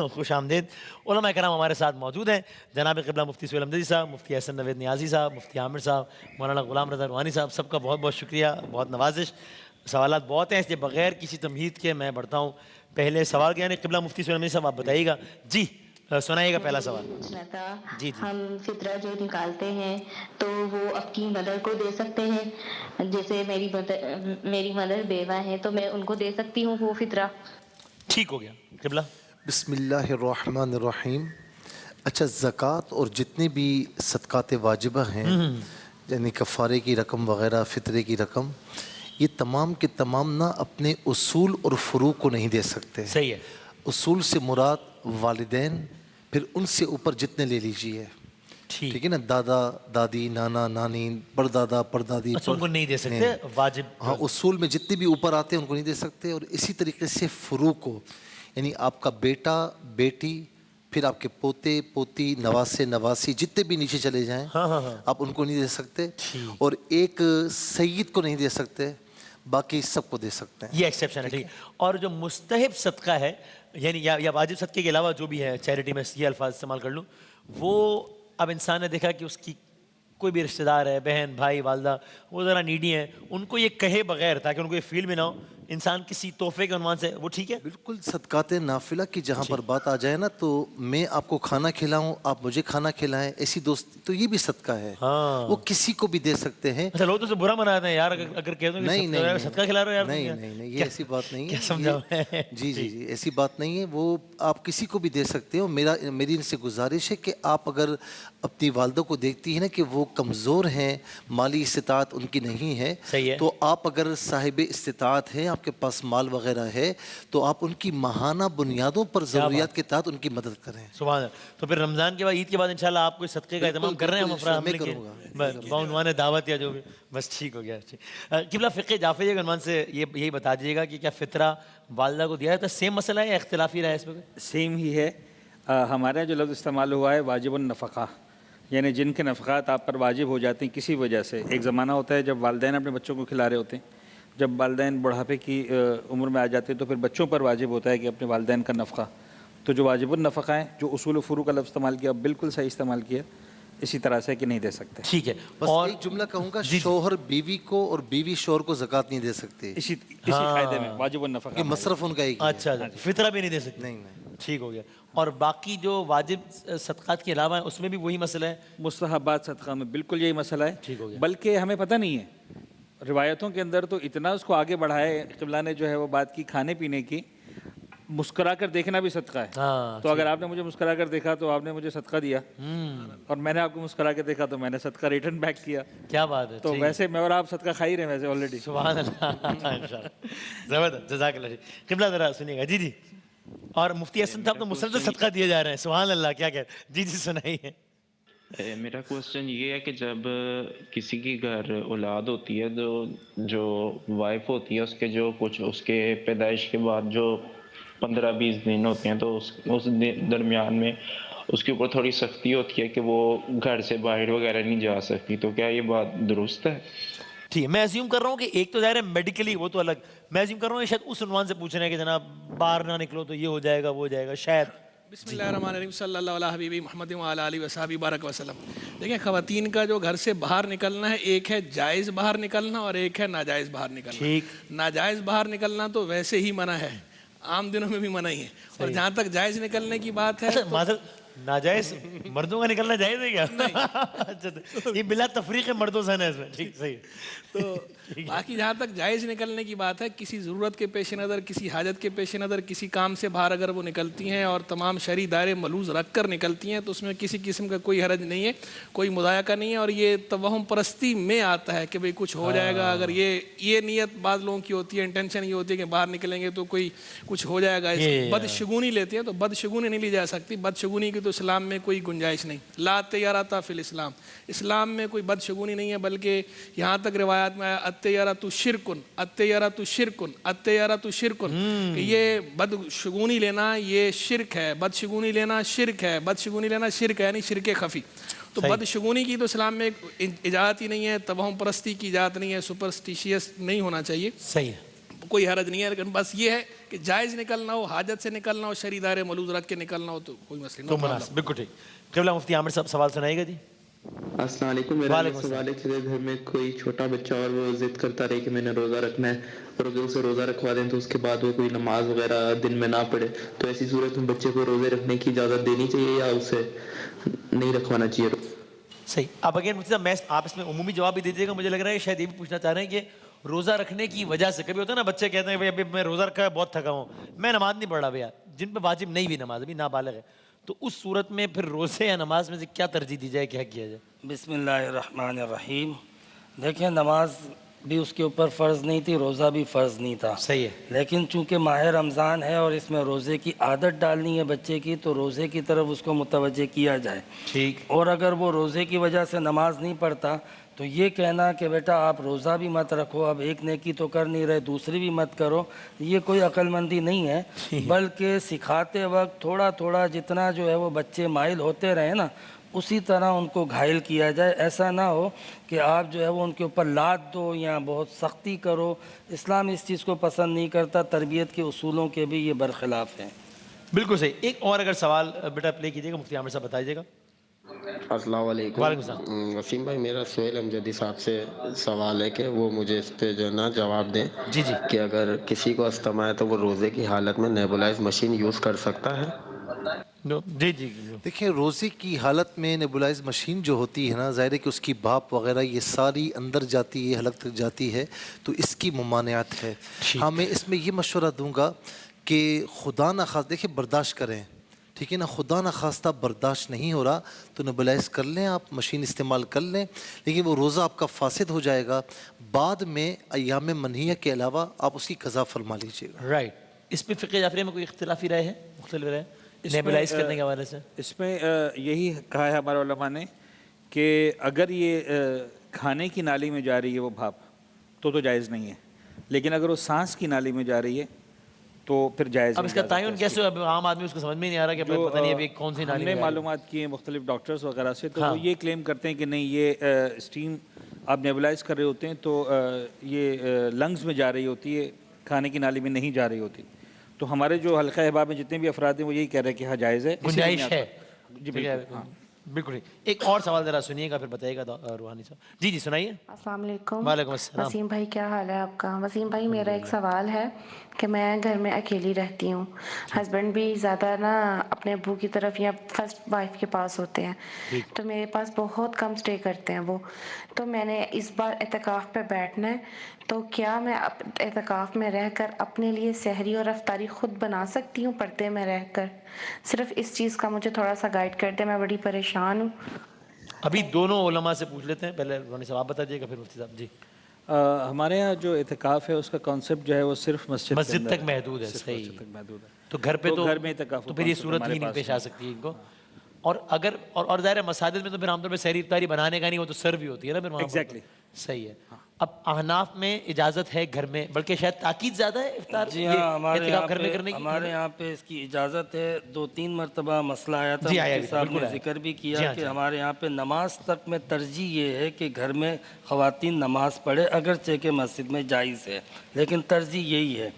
خوش آمدید. علماء کرام ہمارے ساتھ موجود ہیں. جناب قبلہ مفتی سہیل احمدی صاحب, مفتی احسن نوید نیازی صاحب, مفتی عامر صاحب, مولانا غلام رضا روحانی صاحب, سب کا بہت بہت شکریہ, بہت نوازش. سوالات بہت ہیں, اس لیے بغیر کسی تمہید کے میں بڑھتا ہوں پہلے سوال کے. یعنی قبلہ مفتی سہیل احمدی صاحب آپ بتائیے گا. جی سنائیے گا پہلا سوال. پوچھنا تھا, جی ہم فطرہ جو نکالتے ہیں تو وہ اپنی مدر کو دے سکتے ہیں؟ جیسے میری مدر بیوہ ہیں تو میں ان کو دے سکتی ہوں وہ فطرہ؟ ٹھیک ہو گیا. قبلہ بسم اللہ الرحمن الرحیم. اچھا, زکوٰۃ اور جتنے بھی صدقات واجبہ ہیں یعنی کفارے کی رقم وغیرہ, فطرے کی رقم, یہ تمام کے تمام نہ اپنے اصول اور فروع کو نہیں دے سکتے. صحیح ہے. اصول سے مراد والدین, پھر ان سے اوپر جتنے لے لیجئے, ٹھیک ہے نا, دادا دادی, نانا نانی, پردادا پردادی, ان کو نہیں دے سکتے واجب. ہاں, اصول میں جتنے بھی اوپر آتے ہیں ان کو نہیں دے سکتے. اور اسی طریقے سے فروع کو, یعنی آپ کا بیٹا بیٹی, پھر آپ کے پوتے پوتی, نواسے نواسی, جتنے بھی نیچے چلے جائیں آپ ان کو نہیں دے سکتے. اور ایک سید کو نہیں دے سکتے, باقی سب کو دے سکتے ہیں. یہ ایکسیپشن ہے. ٹھیک. اور جو مستحب صدقہ ہے, یعنی یا واجب صدقے کے علاوہ جو بھی ہے چیریٹی میں یہ الفاظ استعمال کر لوں, وہ اب انسان نے دیکھا کہ اس کی کوئی بھی رشتہ دار ہے, بہن بھائی والدہ, وہ ذرا نیڈی ہیں, ان کو یہ کہے بغیر تاکہ ان کو یہ فیل میں نہ ہو انسان کسی تحفے کے عنوان سے, وہ ٹھیک ہے. بالکل صدقات نافلہ کی جہاں پر بات آ جائے نا, تو میں آپ کو کھانا کھلاؤں, آپ مجھے کھانا کھلائیں, ایسی دوست, تو یہ بھی صدقہ ہے. وہ کسی کو بھی دے سکتے ہیں. اچھا, لوگ تو اسے برا مناتے ہیں یار اگر کہہ دوں کہ صدقہ کھلا رہے ہو یار. نہیں, یہ ایسی بات نہیں ہے. کیا سمجھا؟ جی ایسی بات نہیں ہے. وہ آپ کسی کو بھی دے سکتے ہو. میری ان سے گزارش ہے کہ آپ اگر اپنی والدہ کو دیکھتی ہیں نا کہ وہ کمزور ہیں, مالی استطاعت ان کی نہیں ہے, تو آپ اگر صاحب استطاعت ہیں, آپ کے پاس مال وغیرہ ہے, تو آپ ان کی ماہانہ بنیادوں پر ضروریات کے تحت ان کی مدد کریں. سبحان اللہ. تو پھر رمضان کے بعد, عید کے بعد انشاءاللہ آپ کوئی صدقے کا اہتمام کر رہے ہیں؟ میں کروں گا بعنوان دعوت یا جو بھی. بس ٹھیک ہو گیا. قبلہ فقہ جعفریہ کے عنوان سے یہی بتا دیجیے گا کہ کیا فطرہ والدہ کو دیا جاتا ہے؟ سیم مسئلہ ہے یا اختلافی رہا ہے اس میں؟ سیم ہی ہے. ہمارے یہاں جو لفظ استعمال ہوا ہے واجب النفقہ, یعنی جن کے نفقات آپ پر واجب ہو جاتے ہیں کسی وجہ سے. ایک زمانہ ہوتا ہے جب والدین اپنے بچوں کو کھلا رہے ہوتے ہیں, جب والدین بڑھاپے کی عمر میں آ جاتے ہیں تو پھر بچوں پر واجب ہوتا ہے کہ اپنے والدین کا نفقہ. تو جو واجب النفقہ ہیں, جو اصول و فروع کا لفظ استعمال کیا, بالکل صحیح استعمال کیا, اسی طرح سے کہ نہیں دے سکتے. ٹھیک ہے. بس ایک جملہ کہوں گا, شوہر بیوی کو اور بیوی شوہر کو زکوٰۃ نہیں دے سکتے. اسی قاعدے میں واجب النفقہ مصرف ان کا ایک ہے. اچھا, فطرہ بھی نہیں دے سکتے. نہیں. ٹھیک ہو گیا. اور باقی جو واجب صدقات کے علاوہ ہیں اس میں بھی وہی مسئلہ ہے. مستحبات صدقہ میں بالکل یہی مسئلہ ہے. ٹھیک ہو گیا. بلکہ ہمیں پتہ نہیں ہے, روایتوں کے اندر تو اتنا اس کو آگے بڑھائے قبلہ نے جو ہے وہ بات کی کھانے پینے کی. مسکرا کر دیکھنا بھی صدقہ ہے. تو اگر آپ نے مجھے مسکرا کر دیکھا تو آپ نے مجھے صدقہ دیا, اور میں نے آپ کو مسکرا کے دیکھا تو میں نے صدقہ ریٹرن بیک کیا. کیا بات ہے. تو ویسے میں اور آپ صدقہ کھا ہی رہے ہیں ویسے آلریڈی. سبحان اللہ. زبردست, جزاک اللہ. قبلہ ذرا سنیے گا. جی. اور مفتی حسن صاحب تو مسلسل صدقہ دیے جا رہے ہیں. سبحان اللہ, کیا کہتے ہیں. جی سنائیے. میرا کوسچن یہ ہے کہ جب کسی کی گھر اولاد ہوتی ہے تو جو وائف ہوتی ہے اس کے جو کچھ اس کے پیدائش کے بعد جو 15-20 دن ہوتے ہیں, تو اس درمیان میں اس کے اوپر تھوڑی سختی ہوتی ہے کہ وہ گھر سے باہر وغیرہ نہیں جا سکتی. تو کیا یہ بات درست ہے؟ ٹھیک ہے. میں ایزیوم کر رہا ہوں کہ ایک تو ظاہر ہے میڈیکلی, وہ تو الگ. میں ایزیوم کر رہا ہوں شاید اس عنوان سے پوچھ رہے ہیں کہ جناب باہر نہ نکلو تو یہ ہو جائے گا وہ ہو جائے گا شاید. بسم اللہ الرحمن الرحیم. صلی اللہ علیہ حبیبی محمد وعلی آلہ وصحبہ بارک وسلم. دیکھیں, خواتین کا جو گھر سے باہر نکلنا ہے, ایک ہے جائز باہر نکلنا اور ایک ہے ناجائز باہر نکلنا. ٹھیک. ناجائز باہر نکلنا تو ویسے ہی منع ہے, عام دنوں میں بھی منع ہی ہے. اور جہاں تک جائز نکلنے کی بات ہے, ناجائز مردوں کا نکلنا جائز ہے کیا؟ یہ بلا تفریق مردوں سے ہے اس میں. ٹھیک, صحیح. تو باقی جہاں تک جائز نکلنے کی بات ہے, کسی ضرورت کے پیش نظر, کسی حاجت کے پیش نظر, کسی کام سے باہر اگر وہ نکلتی ہیں اور تمام شرعی دائرے ملوز رکھ کر نکلتی ہیں تو اس میں کسی قسم کا کوئی حرج نہیں ہے, کوئی مضائقہ نہیں ہے. اور یہ توہم پرستی میں آتا ہے کہ بھئی کچھ ہو جائے گا. اگر یہ نیت بعض لوگوں کی ہوتی ہے, انٹینشن یہ ہوتی ہے کہ باہر نکلیں گے تو کوئی کچھ ہو جائے گا, بدشگونی لیتے ہیں. تو بدشگونی نہیں لی جا سکتی. بدشگونی کی تو اسلام میں کوئی گنجائش نہیں. لا تیارتا فی الاسلام, اسلام میں کوئی بدشگونی نہیں ہے. بلکہ یہاں تک روایات میں التیارۃ شرکن, التیارۃ شرکن, التیارۃ شرکن, کہ یہ بدشگونی لینا یہ شرک ہے, بدشگونی لینا شرک ہے, بدشگونی لینا شرک ہے, یعنی شرک خفی. تو بدشگونی کی تو اسلام میں اجازت ہی نہیں ہے, توہم پرستی کی اجازت نہیں ہے, سپرسٹیشیس نہیں ہونا چاہیے. صحیح ہے. کوئی حرج نہیں ہے، لیکن بس یہ ہے کہ جائز نکلنا ہو، حاجت سے نکلنا ہو، شرعی دائرے ملوز رکھ کے نکلنا ہو تو کوئی مسئلہ تو نہیں. مناسب، بالکل ٹھیک. قبلہ مفتی عامر صاحب سوال سنائے گا جی. السلام علیکم. میرا وعلیکم یہ سوال ہے کہ گھر میں کوئی چھوٹا بچہ اور وہ ضد کرتا رہے کہ میں نے روزہ رکھنا ہے اور اگر اسے روزہ رکھوا دیں تو اس کے بعد وہ کوئی نماز وغیرہ دن میں نہ پڑھے، تو ایسی صورت میں بچے کو روزے رکھنے کی اجازت دینی چاہیے یا اسے نہیں رکھوانا چاہیے؟ صحیح. اب اگین مفتی صاحب آپ اس میں عمومی جواب بھی دیجیے گا. مجھے لگ رہا ہے شاید یہ بھی پوچھنا چاہ رہے ہیں کہ روزہ رکھنے کی وجہ سے کبھی ہوتا ہے نا بچے کہتے ہیں بھائی ابھی میں روزہ رکھا ہے بہت تھکا ہوں، میں نماز نہیں پڑھ رہا بھیا، جن پہ واجب نہیں بھی نماز، ابھی نابالغ ہے، تو اس صورت میں پھر روزے یا نماز میں سے کیا ترجیح دی جائے، کیا کیا جائے؟ بسم اللہ الرحمن الرحیم. دیکھیں نماز بھی اس کے اوپر فرض نہیں تھی، روزہ بھی فرض نہیں تھا. صحیح ہے. لیکن چونکہ ماہ رمضان ہے اور اس میں روزے کی عادت ڈالنی ہے بچے کی، تو روزے کی طرف اس کو متوجہ کیا جائے. ٹھیک. اور اگر وہ روزے کی وجہ سے نماز نہیں پڑھتا تو یہ کہنا کہ بیٹا آپ روزہ بھی مت رکھو، اب ایک نیکی تو کر نہیں رہے دوسری بھی مت کرو، یہ کوئی عقل مندی نہیں ہے. بلکہ سکھاتے وقت تھوڑا تھوڑا جتنا جو ہے وہ بچے مائل ہوتے رہے نا اسی طرح ان کو گھائل کیا جائے. ایسا نہ ہو کہ آپ جو ہے وہ ان کے اوپر لاد دو یا بہت سختی کرو. اسلام اس چیز کو پسند نہیں کرتا، تربیت کے اصولوں کے بھی یہ برخلاف ہیں. بالکل صحیح. ایک اور اگر سوال بیٹا پلے کیجیے گا، مفتی عامر صاحب بتائیے گا. السلام علیکم. وعلیکم السلام. وسیم بھائی، میرا سہیل امجدی صاحب سے سوال ہے کہ وہ مجھے اس پہ جو ہے نا جواب دیں جی جی. کہ اگر کسی کو استما ہے تو وہ روزے کی حالت میں نیبولائز مشین یوز کر سکتا ہے؟ جی جی. دیکھیں روزے کی حالت میں نیبولائز مشین جو ہوتی ہے نا، ظاہر ہے کہ اس کی بھاپ وغیرہ یہ ساری اندر جاتی ہے، حلق تک جاتی ہے، تو اس کی ممانعت ہے. ہاں میں اس میں یہ مشورہ دوں گا کہ خدا نخواستہ دیکھیں برداشت کریں، ٹھیک ہے نا، خدا نخواستہ برداشت نہیں ہو رہا تو نیبولائز کر لیں، آپ مشین استعمال کر لیں، لیکن وہ روزہ آپ کا فاسد ہو جائے گا. بعد میں ایام منہیہ کے علاوہ آپ اس کی قضا فرما لیجیے گا. رائٹ. اس پہ فقہ جعفریہ میں کوئی اختلافی رائے ہے، مختلف رائے نیبلائز کرنے کے حوالے سے؟ اس میں یہی کہا ہے ہمارے علماء نے کہ اگر یہ کھانے کی نالی میں جا رہی ہے وہ بھاپ تو جائز نہیں ہے، لیکن اگر وہ سانس کی نالی میں جا رہی ہے تو پھر جائز. اب اس کا تعین کیسے ہو؟ اب عام آدمی اس کو سمجھ میں نہیں آ رہا کہ پتہ نہیں ابھی کون سی نالی میں. میں معلومات کی ہیں مختلف ڈاکٹرز وغیرہ سے، تو وہ یہ کلیم کرتے ہیں کہ نہیں، یہ اسٹیم آپ نیبلائز کر رہے ہوتے ہیں تو یہ لنگز میں جا رہی ہوتی ہے، کھانے کی نالی میں نہیں جا رہی ہوتی. تو ہمارے جو حلقہ احباب میں جتنے بھی افراد ہیں وہ یہی کہہ رہے ہیں کہ ہاں جائز ہے، گنجائش ہے. جی بالکل. بالکل. ایک اور سوال ذرا سنیے گا پھر بتائیے گا روحانی صاحب. جی جی سنائیے. السلام علیکم. وعلیکم السلام. وسیم بھائی کیا حال ہے آپ کا؟ وسیم بھائی میرا ایک سوال ہے کہ میں گھر میں اکیلی رہتی ہوں، ہسبینڈ بھی زیادہ نا اپنے ابو کی طرف یا فرسٹ وائف کے پاس ہوتے ہیں، تو میرے پاس بہت کم سٹے کرتے ہیں وہ. تو میں نے اس بار اعتکاف پہ بیٹھنا ہے، تو کیا میں اعتکاف میں رہ کر اپنے لیے سحری اور افطاری خود بنا سکتی ہوں پردے میں رہ کر؟ صرف اس چیز کا مجھے تھوڑا سا گائیڈ کر دیں، میں بڑی پریشان ہوں. ابھی دونوں علماء سے پوچھ لیتے ہیں، پہلے روحانی صاحب آپ بتا دیجیے گا پھر مفتی صاحب. جی. ہمارے ہاں جو اعتکاف ہے اس کا کانسیپٹ جو ہے وہ صرف مسجد تک محدود ہے. صحیح. تو گھر پہ تو گھر میں اعتکاف تو پھر یہ صورت ہی نہیں پیش آ سکتی ان کو. اور اگر اور ظاہر ہے مساجد میں تو پھر عام طور پہ سحری افطاری بنانے کا نہیں، وہ تو سرو بھی ہوتی ہے نا پھر وہاں. ایگزیکٹلی. صحیح ہے. اب احناف میں اجازت ہے گھر میں، بلکہ شاید تاکید زیادہ ہے افطار جی ہاں ہمارے یہاں پہ اس کی اجازت ہے. 2-3 مرتبہ مسئلہ آیا تھا، جی مفتی صاحب نے ذکر بھی کیا کہ ہمارے یہاں پہ نماز تک میں ترجیح یہ ہے کہ گھر میں خواتین نماز پڑھے، اگرچہ کہ مسجد میں جائز ہے لیکن ترجیح یہی ہے.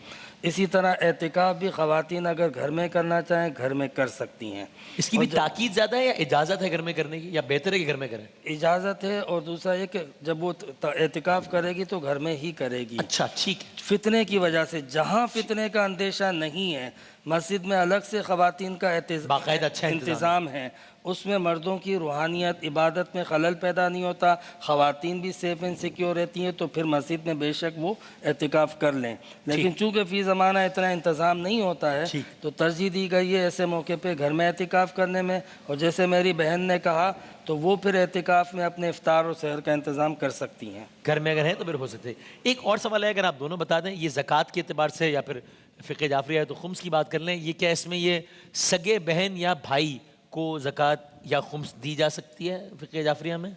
اسی طرح اعتکاف بھی خواتین اگر گھر میں کرنا چاہیں گھر میں کر سکتی ہیں. اس کی بھی تاکید زیادہ ہے یا اجازت ہے گھر میں کرنے کی، یا بہتر ہے کہ گھر میں کریں؟ اجازت ہے، اور دوسرا یہ کہ جب وہ اعتکاف کرے گی تو گھر میں ہی کرے گی. اچھا ٹھیک ہے. فتنے کی وجہ سے جہاں فتنے کا اندیشہ نہیں ہے، مسجد میں الگ سے خواتین کا باقاعدہ اچھا انتظام ہے، اس میں مردوں کی روحانیت عبادت میں خلل پیدا نہیں ہوتا، خواتین بھی سیف اینڈ سیکیور رہتی ہیں، تو پھر مسجد میں بے شک وہ اعتکاف کر لیں. لیکن چونکہ فی زمانہ اتنا انتظام نہیں ہوتا ہے تو ترجیح دی گئی ہے ایسے موقع پہ گھر میں اعتکاف کرنے میں. اور جیسے میری بہن نے کہا تو وہ پھر اعتکاف میں اپنے افطار اور سحر کا انتظام کر سکتی ہیں. گھر میں اگر ہے تو پھر ہو سکتے. ایک اور سوال ہے، اگر آپ دونوں بتا دیں، یہ زکوٰۃ کے اعتبار سے یا پھر فقہ جعفریہ ہے تو خمس کی بات کر لیں، یہ کیا اس میں یہ سگے بہن یا بھائی کو زکوٰۃ یا خمس دی جا سکتی ہے فقہ جعفریہ میں؟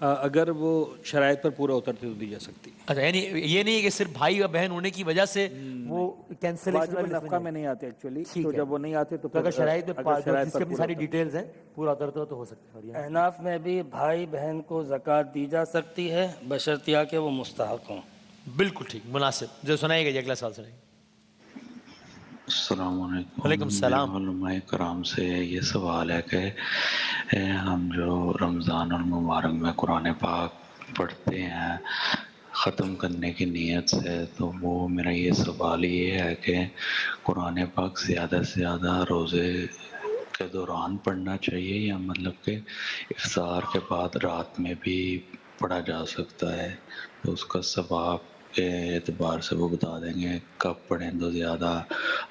اگر وہ شرائط پر پورا اترتے تو دی جا سکتی ہے. اچھا، یعنی یہ نہیں ہے کہ صرف بھائی اور بہن ہونے کی وجہ سے وہ واجب نفقہ میں نہیں آتے ایکچولی، تو جب وہ نہیں آتے تو اگر شرائط میں ساری ڈیٹیلز ہیں پورا اترتا تو ہو سکتا ہے. احناف میں بھی بھائی بہن کو زکوٰۃ دی جا سکتی ہے بشرطیہ کہ وہ مستحق ہوں. بالکل ٹھیک مناسب. جو سنائے گا جی اگلا سوال سنائیں گے. السلام علیکم. وعلیکم السلام. میرے علماء کرام سے یہ سوال ہے کہ ہم جو رمضان المبارک میں قرآن پاک پڑھتے ہیں ختم کرنے کی نیت سے، تو وہ میرا یہ سوال یہ ہے کہ قرآن پاک زیادہ سے زیادہ روزے کے دوران پڑھنا چاہیے، یا مطلب کہ افطار کے بعد رات میں بھی پڑھا جا سکتا ہے؟ تو اس کا ثواب کے اعتبار سے وہ بتا دیں گے کب پڑھیں تو زیادہ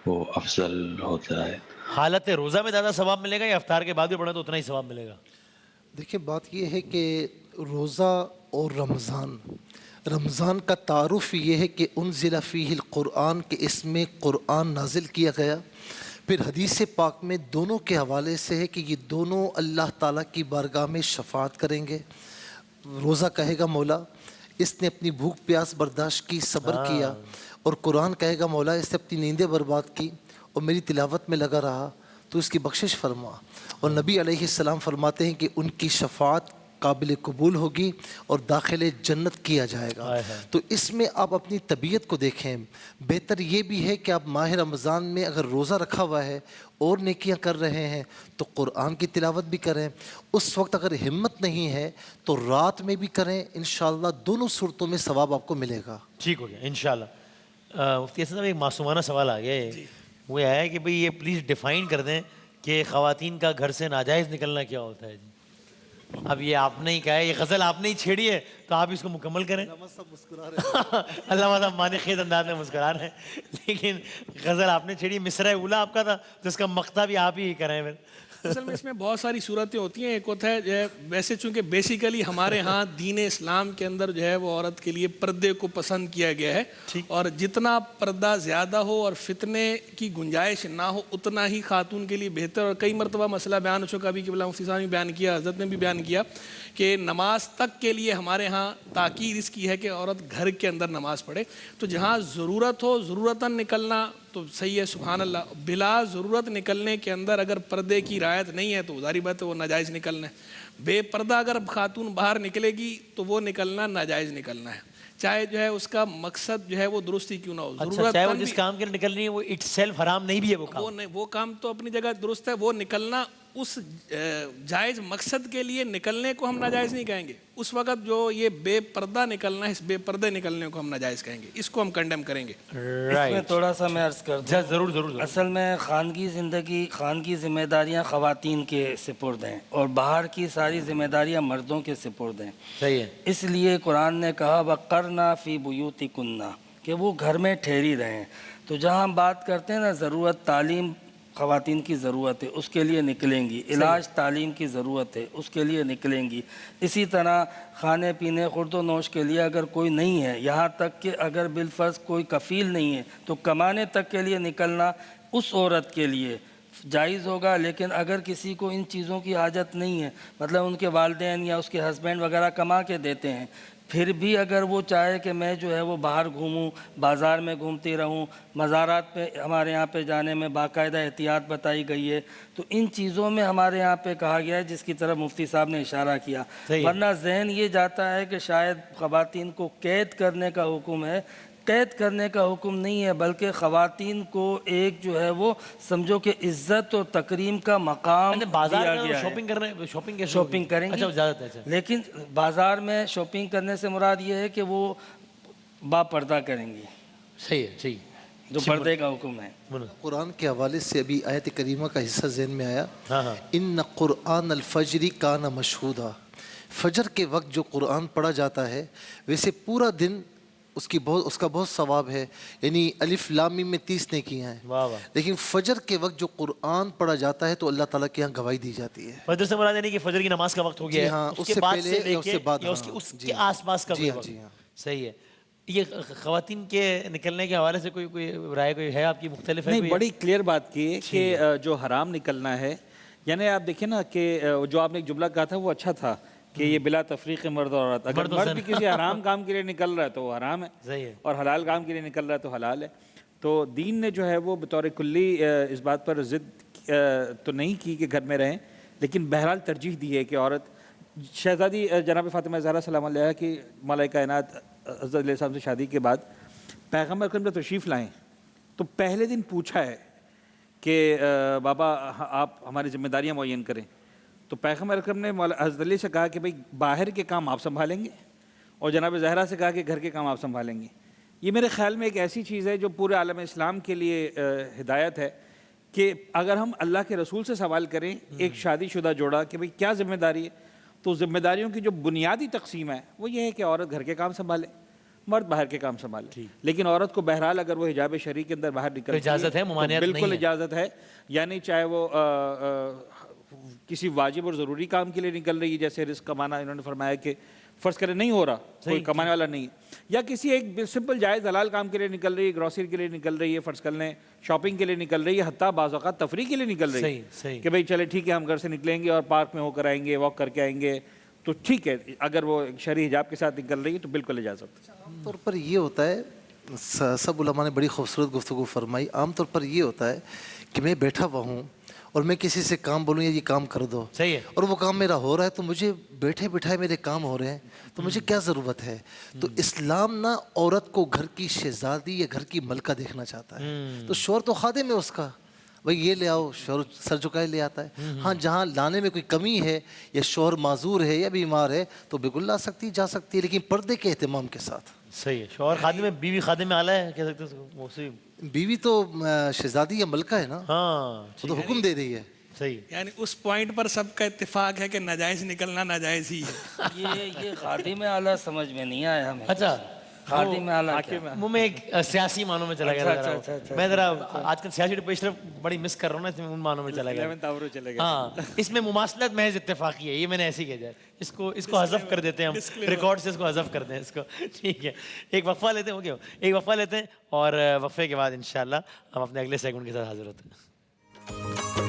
وہ افضل ہوتا ہے. حالت روزہ میں زیادہ ثواب ملے گا یا افطار کے بعد بھی پڑھیں تو اتنا ہی ثواب ملے گا؟ دیکھیں بات یہ ہے کہ روزہ اور رمضان کا تعارف یہ ہے کہ انزل فیہ القرآن، کہ اس میں قرآن نازل کیا گیا. پھر حدیث پاک میں دونوں کے حوالے سے ہے کہ یہ دونوں اللہ تعالیٰ کی بارگاہ میں شفاعت کریں گے. روزہ کہے گا مولا اس نے اپنی بھوک پیاس برداشت کی، صبر کیا، اور قرآن کہے گا مولا اس نے اپنی نیندیں برباد کی اور میری تلاوت میں لگا رہا، تو اس کی بخشش فرما. اور نبی علیہ السلام فرماتے ہیں کہ ان کی شفاعت قابل قبول ہوگی اور داخل جنت کیا جائے گا. تو اس میں آپ اپنی طبیعت کو دیکھیں. بہتر یہ بھی ہے کہ آپ ماہ رمضان میں اگر روزہ رکھا ہوا ہے اور نیکیاں کر رہے ہیں تو قرآن کی تلاوت بھی کریں. اس وقت اگر ہمت نہیں ہے تو رات میں بھی کریں، انشاءاللہ دونوں صورتوں میں ثواب آپ کو ملے گا. ٹھیک ہو گیا انشاءاللہ. مفتی حسن صاحب ایک معصومانہ سوال آ گیا ہے، وہ یہ ہے کہ بھئی یہ پلیز ڈیفائن کر دیں کہ خواتین کا گھر سے ناجائز نکلنا کیا ہوتا ہے. جی اب یہ آپ نے ہی کہا ہے، یہ غزل آپ نے ہی چھیڑی ہے تو آپ اس کو مکمل کریں. علامہ صاحب معنی خیز انداز میں مسکرا رہے ہیں، لیکن غزل آپ نے چھیڑی، مصرع اولا آپ کا تھا تو اس کا مقطع بھی آپ ہی کریں. پھر اصل میں اس میں بہت ساری صورتیں ہوتی ہیں. ایک ہوتا ہے جو ہے ویسے چونکہ بیسیکلی ہمارے ہاں دین اسلام کے اندر جو ہے وہ عورت کے لیے پردے کو پسند کیا گیا ہے، اور جتنا پردہ زیادہ ہو اور فتنے کی گنجائش نہ ہو اتنا ہی خاتون کے لیے بہتر. اور کئی مرتبہ مسئلہ بیان ہو چکا، ابھی قبلہ مفتی صاحب نے بیان کیا، حضرت نے بھی بیان کیا کہ نماز تک کے لیے ہمارے ہاں تاکید اس کی ہے کہ عورت گھر کے اندر نماز پڑھے. تو جہاں ضرورت ہو ضرورتاً نکلنا تو صحیح ہے، سبحان اللہ. بلا ضرورت نکلنے کے اندر اگر پردے کی رعایت نہیں ہے تو ظاہری بات ہے وہ ناجائز نکلنا ہے. بے پردہ اگر خاتون باہر نکلے گی تو وہ نکلنا ناجائز نکلنا ہے، چاہے جو ہے اس کا مقصد جو ہے وہ درستی کیوں نہ ہو. ضرورت چاہے وہ جس کام کے لیے نکل رہی ہے وہ اٹ سیلف حرام نہیں بھی ہے، وہ کام تو اپنی جگہ درست ہے. وہ نکلنا اس جائز مقصد کے لیے نکلنے کو ہم ناجائز نہیں کہیں گے. اس وقت جو یہ بے پردہ نکلنا ہے، اس بے پردے نکلنے کو ہم ناجائز کہیں گے، اس کو ہم کنڈیم کریں گے. اس میں تھوڑا سا میں عرض کر دوں. ضرور. اصل میں خانگی زندگی، خانگی ذمہ داریاں خواتین کے سپرد ہیں اور باہر کی ساری ذمہ داریاں مردوں کے سپرد ہیں. صحیح ہے. اس لیے قرآن نے کہا وَقَرْنَا فِي بُيُوتِكُنَّ، کہ وہ گھر میں ٹھہری رہیں. تو جہاں ہم بات کرتے ہیں نا ضرورت، تعلیم خواتین کی ضرورت ہے اس کے لیے نکلیں گی، علاج تعلیم کی ضرورت ہے اس کے لیے نکلیں گی. اسی طرح کھانے پینے خورد و نوش کے لیے اگر کوئی نہیں ہے، یہاں تک کہ اگر بالفرض کوئی کفیل نہیں ہے تو کمانے تک کے لیے نکلنا اس عورت کے لیے جائز ہوگا. لیکن اگر کسی کو ان چیزوں کی حاجت نہیں ہے، مطلب ان کے والدین یا اس کے ہسبینڈ وغیرہ کما کے دیتے ہیں، پھر بھی اگر وہ چاہے کہ میں جو ہے وہ باہر گھوموں، بازار میں گھومتی رہوں، مزارات پہ ہمارے یہاں پہ جانے میں باقاعدہ احتیاط بتائی گئی ہے، تو ان چیزوں میں ہمارے یہاں پہ کہا گیا ہے جس کی طرف مفتی صاحب نے اشارہ کیا. ورنہ ذہن یہ جاتا ہے کہ شاید خواتین کو قید کرنے کا حکم ہے. قید کرنے کا حکم نہیں ہے، بلکہ خواتین کو ایک جو ہے وہ سمجھو کہ عزت اور تکریم کا مقام دیا گیا ہے. شاپنگ کریں گے، لیکن بازار میں شاپنگ کرنے سے مراد یہ ہے کہ وہ با پردہ کریں گی. صحیح ہے. جو پردے کا حکم ہے. قرآن کے حوالے سے ابھی آیت کریمہ کا حصہ ذہن میں آیا. ان قرآن الفجر کان مشہودا، فجر کے وقت جو قرآن پڑھا جاتا ہے ویسے پورا دن اس کا بہت ثواب ہے. یعنی الف لام میم میں 30 نیکیاں ہیں، لیکن فجر کے وقت جو قرآن پڑھا جاتا ہے تو اللہ تعالیٰ کے یہاں گواہی دی جاتی ہے. فجر سے مراد یعنی کہ فجر کی نماز کا وقت ہو گیا ہے، اس سے پہلے یا اس سے بعد، اس کے آس پاس کا وقت. صحیح ہے. یہ خواتین کے نکلنے کے حوالے سے کوئی رائے کوئی ہے آپ کی مختلف ہے؟ نہیں، بڑی کلیئر بات کی ہے کہ جو حرام نکلنا ہے، یعنی آپ دیکھیں نا کہ جو آپ نے ایک جملہ کہا تھا وہ اچھا تھا کہ یہ بلا تفریق مرد اور عورت. اگر مرد بھی کسی حرام کام کے لیے نکل رہا ہے تو وہ حرام ہے، اور حلال کام کے لیے نکل رہا ہے تو حلال ہے. تو دین نے جو ہے وہ بطور کلی اس بات پر ضد تو نہیں کی کہ گھر میں رہیں، لیکن بہرحال ترجیح دی ہے کہ عورت. شہزادی جناب فاطمہ زہرا سلام علیہ کی ملائکہ کائنات حضرت علیہ السلام سے شادی کے بعد پیغمبر اکرم جب تشریف لائیں تو پہلے دن پوچھا ہے کہ بابا آپ ہماری ذمہ داریاں معین کریں، تو پیغمبر اکرم نے حضرت علی سے کہا کہ بھئی باہر کے کام آپ سنبھالیں گے، اور جناب زہرا سے کہا کہ گھر کے کام آپ سنبھالیں گے۔ یہ میرے خیال میں ایک ایسی چیز ہے جو پورے عالم اسلام کے لیے ہدایت ہے کہ اگر ہم اللہ کے رسول سے سوال کریں ایک شادی شدہ جوڑا کہ بھئی کیا ذمہ داری ہے، تو ذمہ داریوں کی جو بنیادی تقسیم ہے وہ یہ ہے کہ عورت گھر کے کام سنبھالے، مرد باہر کے کام سنبھالے، لیکن عورت کو بہرحال اگر وہ حجاب شرعی کے اندر باہر نکلتی اجازت ہے، ممانعت نہیں ہے، بالکل اجازت ہے، یعنی چاہے وہ کسی واجب اور ضروری کام کے لیے نکل رہی ہے، جیسے رزق کمانا، انہوں نے فرمایا کہ فرض کرے نہیں ہو رہا، کوئی کمانے والا نہیں ہے، یا کسی ایک سمپل جائز حلال کام کے لیے نکل رہی ہے، گروسری کے لیے نکل رہی ہے، فرض کر لیں شاپنگ کے لیے نکل رہی ہے، حتیٰ بعض اوقات تفریح کے لیے نکل رہی ہے کہ بھئی چلے ٹھیک ہے ہم گھر سے نکلیں گے اور پارک میں ہو کر آئیں گے، واک کر کے آئیں گے، تو ٹھیک ہے اگر وہ شرعی حجاب کے ساتھ نکل رہی ہے تو بالکل اجازت ہے۔ عام طور پر یہ ہوتا ہے، سب علماء نے بڑی خوبصورت گفتگو فرمائی، عام طور پر یہ ہوتا ہے کہ میں بیٹھا ہوا ہوں اور میں کسی سے کام بولوں یا یہ کام کر دو، صحیح ہے، اور وہ کام میرا ہو رہا ہے تو مجھے بیٹھے بٹھائے میرے کام ہو رہے ہیں تو مجھے کیا ضرورت ہے؟ تو اسلام نہ عورت کو گھر کی شہزادی یا گھر کی ملکہ دیکھنا چاہتا ہے، تو شوہر تو خادم ہے اس کا، بھائی یہ لے آؤ، شوہر سر جھکائے لے آتا ہے۔ ہاں جہاں لانے میں کوئی کمی ہے یا شوہر معذور ہے یا بیمار ہے تو بالکل لا سکتی جا سکتی ہے، لیکن پردے کے اہتمام کے ساتھ۔ صحیح ہے، شوہر خادم میں، بیوی خادم میں اعلیٰ ہے، کہہ سکتے ہیں اس کو، بیوی تو شہزادی یا ملکہ ہے نا، ہاں وہ تو حکم دے رہی ہے۔ صحیح، یعنی اس پوائنٹ پر سب کا اتفاق ہے کہ ناجائز نکلنا ناجائز ہی ہے۔ یہ خادم اعلیٰ سمجھ میں نہیں آیا ہمیں۔ اچھا خادم اعلیٰ کیا؟ منہ میں ایک سیاسی معنوں میں چلا گیا، میں ذرا آج کل سیاسی پیش رفت بڑی مس کر رہا ہوں نا، اس میں ان معنوں میں چلا گیا۔ ہاں اس میں مماثلت محض اتفاقی ہے، یہ میں نے ایسے ہی کہا جائے، اس کو حذف کر دیتے ہیں ہم، ریکارڈ سے اس کو حذف کر دیں اس کو، ٹھیک ہے۔ ایک وقفہ لیتے ہیں، ایک وقفہ لیتے ہیں اور وقفے کے بعد انشاءاللہ ہم اپنے اگلے سیگمنٹ کے ساتھ حاضر ہوتے ہیں۔